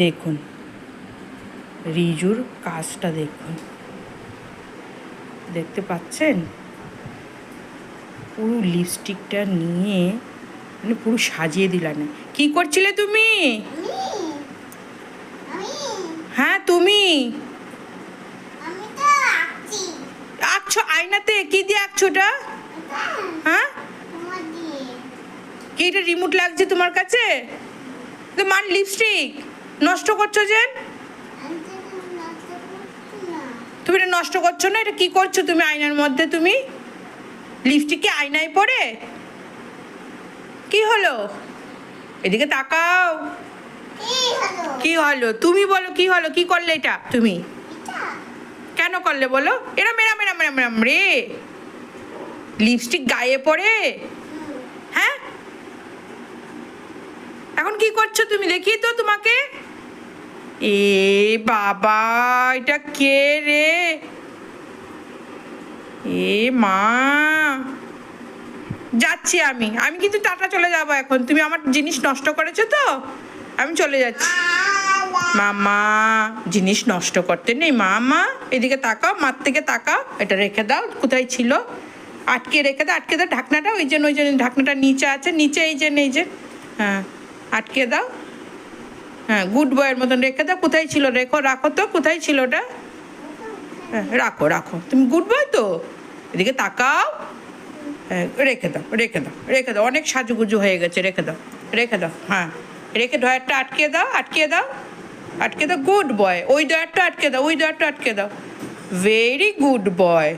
দেখুন রিজুর কাজটা দেখুন, দেখতে পাচ্ছেন? পুরো লিপস্টিকটা নিয়ে মানে পুরো সাজিয়ে দিলাম। কি করছিলে তুমি? হ্যাঁ তুমি আঁকছো আয়নাতে? কি দিয়ে আঁকছো ওটা? হ্যাঁ কি এটা রিমোট লাগছে তোমার কাছে? তোমার লিপস্টিক নষ্ট করছো যে? তুমি এটা নষ্ট করছো না, এটা কি করছো তুমি আয়নার মধ্যে? তুমি লিপস্টিক কি আয়নায় পড়ে? কি হলো? এদিকে তাকাও। কি হলো তুমি বলো, কি হলো? কি করলে এটা তুমি? কেন করলে বলো? এরম এরম এরম এরম এরম রে লিপস্টিক গায়ে পড়ে? হ্যাঁ এখন কি করছো তুমি? দেখি তো তোমাকে। এ বাবা, এটা কে রে? এ মা, যাচ্ছি আমি কিন্তু টাটা চলে যাবো এখন। তুমি আমার জিনিস নষ্ট করেছো তো, আমি চলে যাচ্ছি। মামা জিনিস নষ্ট করতে নেই। মামা এদিকে তাকাও, মার থেকে তাকাও। এটা রেখে দাও, কোথায় ছিল? আটকে রেখে দাও, আটকে দাও ঢাকনাটা। ওই জন্য ঢাকনাটা নিচে আছে, নিচে এই যে হ্যাঁ আটকে দাও। হ্যাঁ গুড বয়ের মতন রেখে দাও। কোথায় ছিল? রাখো তো, কোথায় ছিল ওটা? হ্যাঁ রাখো রাখো, তুমি গুড বয় তো। এদিকে তাকাও। হ্যাঁ রেখে দাও। অনেক সাজুগুজু হয়ে গেছে, রেখে দাও। হ্যাঁ রেখে ডয়ারটা আটকে দাও। Good boy. ওই ডয়ারটা আটকে দাও। Very good boy.